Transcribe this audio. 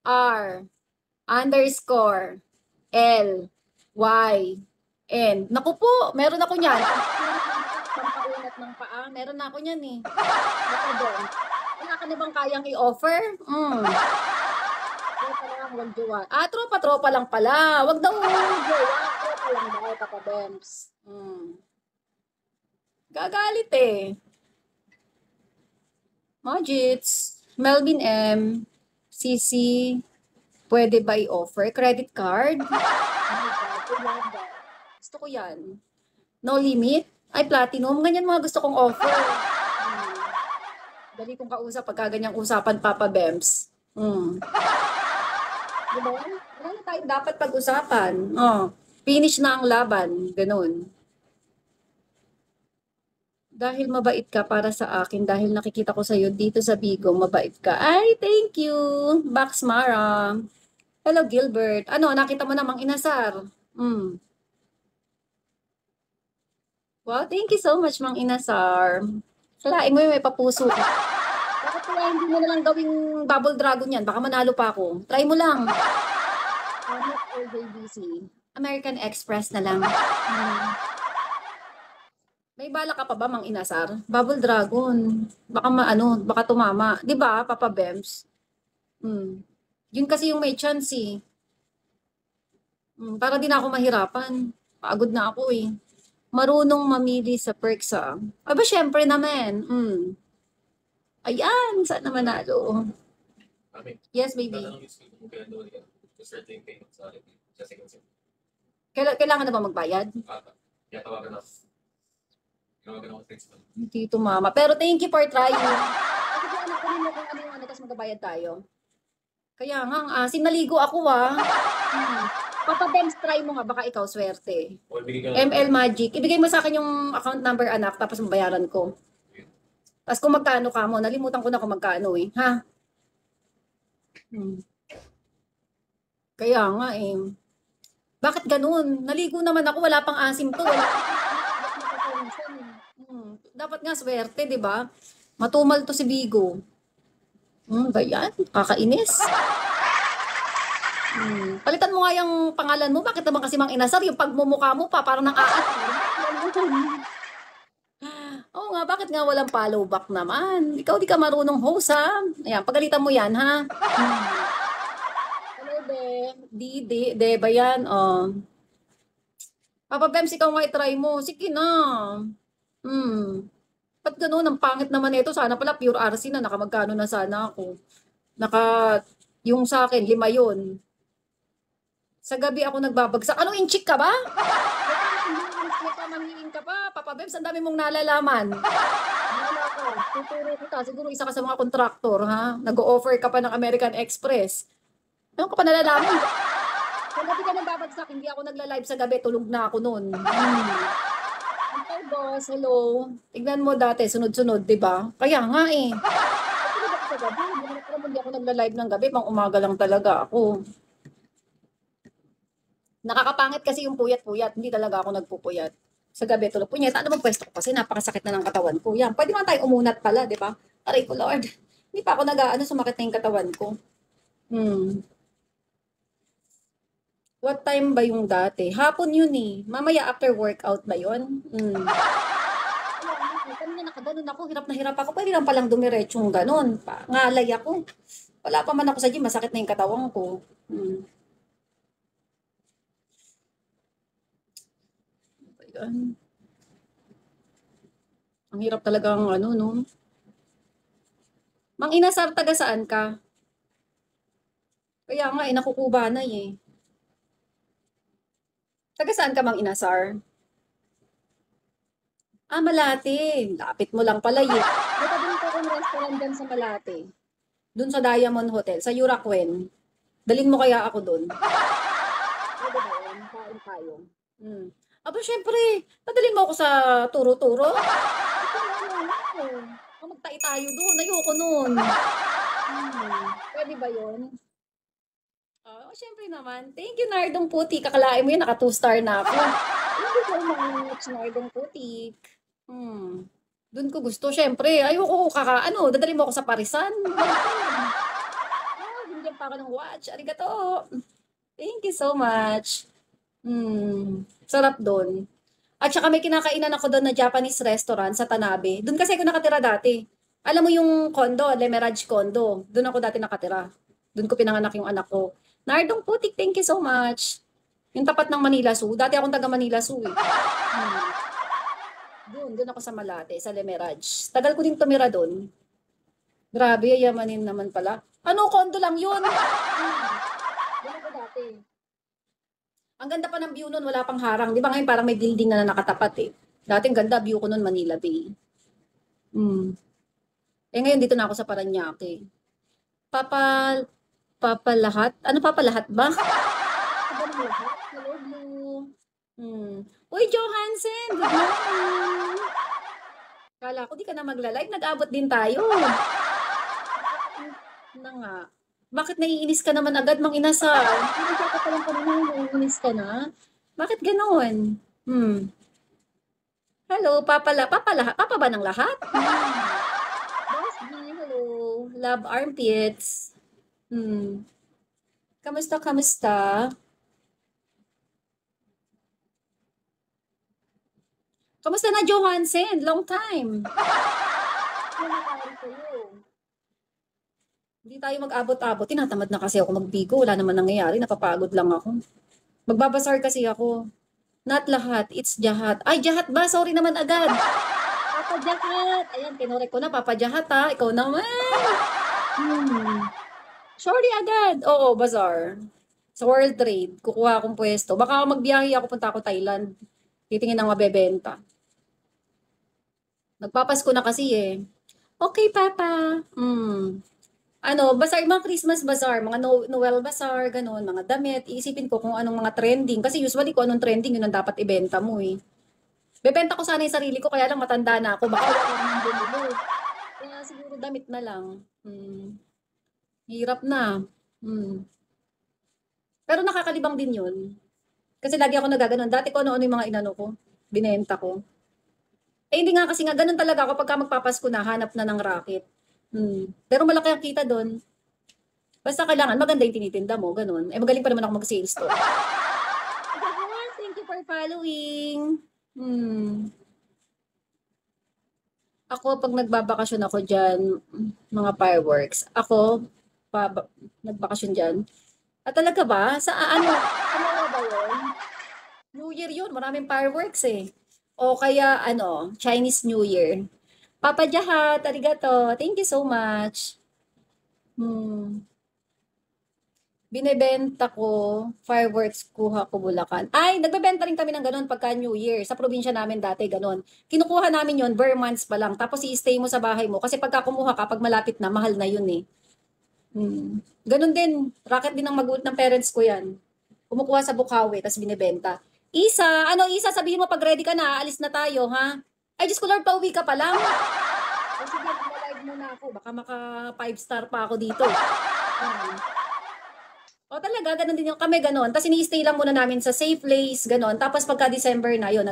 R underscore L Y N. Naku po, meron ako niyan. Pampaunat ng paa. Meron na ako niyan eh. Baka doon. Wala ka na bang kayang i-offer? Tropa lang, wag jowa. Tropa lang pala. Wag daw jowa. Tropa lang daw, Papa Bems. Gagalit eh. Majits, Melvin M, CC, pwede ba i-offer? Credit card? Gusto ko yan. No limit? Ay, platinum. Ganyan mga gusto kong offer. Dali kong kausap pagka ganyang usapan, Papa Bems. Diba? Wala na tayong dapat pag-usapan. Finish na ang laban. Ganun. Dahil mabait ka para sa akin, dahil nakikita ko sa'yo dito sa Bigo, mabait ka. Ay, thank you, Bax Mara. Hello, Gilbert. Ano, nakita mo namang inasar. Wow, thank you so much, Mang Inasar. Kalain mo yung may papuso. Bakit kaya hindi mo na lang gawing bubble dragon yan? Baka manalo pa ako. Try mo lang. Not all JBC. American Express na lang. May bala ka pa ba, Mang Inasar? Bubble Dragon. Baka baka tumama. 'Di ba, Papa Bems? Yun kasi yung may chance eh. Para din ako mahirapan. Pagod na ako eh. Marunong mamili sa perks ah. Aba, syempre naman. Ayan, sana manalo. Yes, baby. Kailangan na ba magbayad? Hindi tumama. Pero thank you for trying. Kasi anak ko rin mo kung ano yung tapos magbabayad tayo. Kaya nga, ang asim, naligo ako ah. Papa Bems, try mo nga, baka ikaw swerte. ML Magic. Ibigay mo sa akin yung account number, anak, tapos mabayaran ko. Tapos kung magkano ka mo, nalimutan ko na kung magkano eh. Ha? Kaya nga eh. Bakit ganun? Naligo naman ako, wala pang asim to. Dapat nga swerte, di ba? Matumal to si Bigo. Ba yan? Kakainis. Palitan mo nga yung pangalan mo. Bakit naman kasi Mang Inasar? Yung pagmumukha mo pa, parang nang-aat. Oo nga, bakit nga walang follow back naman? Ikaw di ka marunong host, ha? Ayan, pagalitan mo yan, ha? Hello, de ba yan? Papa Bems, ikaw nga i-try mo. Sige na. Ba't gano'n? Ang pangit naman ito. Sana pala pure RC na. Nakamagkano na sana ako. Yung sa akin, 5 yun. Sa gabi ako nagbabagsak. Anong inchik ka ba? May pamanghiin ka pa. Papa Bems, ang dami mong nalalaman. Tuturo kita. Siguro isa ka sa mga kontraktor, ha? Nag-o-offer ka pa ng American Express. Ano ka pa nalalaman? Sa gabi ka nagbabagsak. Hindi ako nagla-live sa gabi. Tulog na ako noon. Hi, boss. Hello. Tignan mo dati, sunod-sunod, di ba? Kaya nga eh. Hindi ako nagla-live ng gabi, pang umaga lang talaga ako. Nakakapangit kasi yung puyat-puyat. Hindi talaga ako nagpupuyat. Sa gabi, tulog. Punyeta, ano bang pwesto ko? Kasi napakasakit na ng katawan ko. Yan, pwede man tayo umunat pala, di ba? Aray ko, Lord. Hindi pa ako sumakit na yung katawan ko. What time ba yung dati? Hapon yun eh. Mamaya after workout ba yun? Kanina nakaganon ako, hirap na hirap ako. Pwede lang palang dumiretsong ganon. Ngalay ako. Wala pa man ako sa gym, masakit na yung katawan ko. Ang hirap talaga ang no? Mang Inasar, taga saan ka? Kaya nga nakukuba na eh. Taga saan ka, Mang Inasar? Malate. Lapit mo lang pala yun. May ko kung restaurant dyan sa Malate. Doon sa Diamond Hotel, sa Yuraquen. Dalin mo kaya ako doon. Pwede ba yun? Kain tayo. Aba, syempre, padalin mo ako sa turo-turo. Magtay tayo doon. Ayoko noon. Pwede ba yun? Syempre naman. Thank you, Nardong Puti. Kakalain mo yun, naka 2-star na ako. Hindi ko manginit si Nardong Puti. Doon ko gusto, syempre. Ayoko dadali mo ako sa Parisan. Hindi pa ako ng watch. Arigato. Thank you so much. Sarap doon. At saka may kinakainan ako doon na Japanese restaurant sa Tanabe. Doon kasi ako nakatira dati. Alam mo yung condo, Lemerage condo. Doon ako dati nakatira. Doon ko pinanganak yung anak ko. Nardong Putik, thank you so much. Yung tapat ng Manila Zoo. Dati akong taga Manila Zoo eh. Doon ako sa Malate, sa Lemerage. Tagal ko din tumira doon. Grabe, yamanin naman pala. Ano, condo lang yun? Doon ako dati. Ang ganda pa ng view nun, wala pang harang. Di ba ngayon parang may building na nakatapat eh. Dati ang ganda, view ko nun, Manila Bay. Eh ngayon dito na ako sa Paranaque. Papa lahat? Ano papa lahat ba? Hello, Blue. Uy, Johansen! Good morning! Kala ko di ka na magla-live, nag-abot din tayo. Na nga. Bakit naiinis ka naman agad, Mang Inasal? Hindi ka palang kanina, naiinis ka na? Bakit ganoon? Hello, papa ba ng lahat? Boss B, hello. Love armpits. Kamusta? Kamusta na, Johansen? Long time. Hindi tayo mag-abot-abot. Tinatamad na kasi ako magbigo. Wala naman nangyayari. Napapagod lang ako. Magbabasar kasi ako. Not lahat. It's jahat. Ay, jahat ba? Sorry naman agad. Papa jahat. Ayan, kinorek ko na. Papa jahat ha. Ikaw naman. Sorry agad. Oo, bazaar. Sa World Trade. Kukuha akong pwesto. Baka magbiyahe ako. Punta ako Thailand. Titingin ng mabebenta. Nagpapasko na kasi eh. Okay, Papa. Bazaar, mga Christmas bazaar, mga Noel bazaar, ganun, mga damit. Iisipin ko kung anong mga trending. Kasi usually kung anong trending, yun ang dapat ibenta mo eh. Bebenta ko sana yung sarili ko, kaya lang matanda na ako. Baka wala nang bumili. Kaya siguro damit na lang. Hirap na. Pero nakakalibang din yun. Kasi lagi ako nagaganon. Dati ko ano-ano yung mga inano ko. Binenta ko. Eh hindi nga kasi nga ganun talaga ako pagka magpapasko na, hanap na ng racket. Pero malaki ang kita doon. Basta kailangan maganda yung tinitinda mo, ganun. Eh magaling pa naman ako mag-sales to. Thank you for following. Ako pag nagbabakasyon ako diyan, mga fireworks. Ako nagbakasyon diyan. At talaga ba? Sa ano ba 'yon? New Year 'yun, maraming fireworks eh. O kaya Chinese New Year. Papa Jahat, arigato. Thank you so much. Binebenta ko, fireworks, kuha ko Bulacan. Ay, nagbebenta rin kami ng ganun pagka New Year. Sa probinsya namin dati, ganun. Kinukuha namin yon bare months pa lang. Tapos i-stay mo sa bahay mo. Kasi pagka kumuha ka, pag malapit na, mahal na yun eh. Ganun din. Racket din ng parents ko yan. Kumukuha sa Bukawi, tapos binebenta. Isa, sabihin mo pag ready ka na, alis na tayo, ha? Ay, Diyos ko Lord, pauwi ka pa lang. O sige, mag-live muna ako. Baka maka 5-star pa ako dito. O talaga, ganun din yung kami, ganun. Tapos ini-stay lang muna namin sa safe place, ganun. Tapos pagka December na, yun,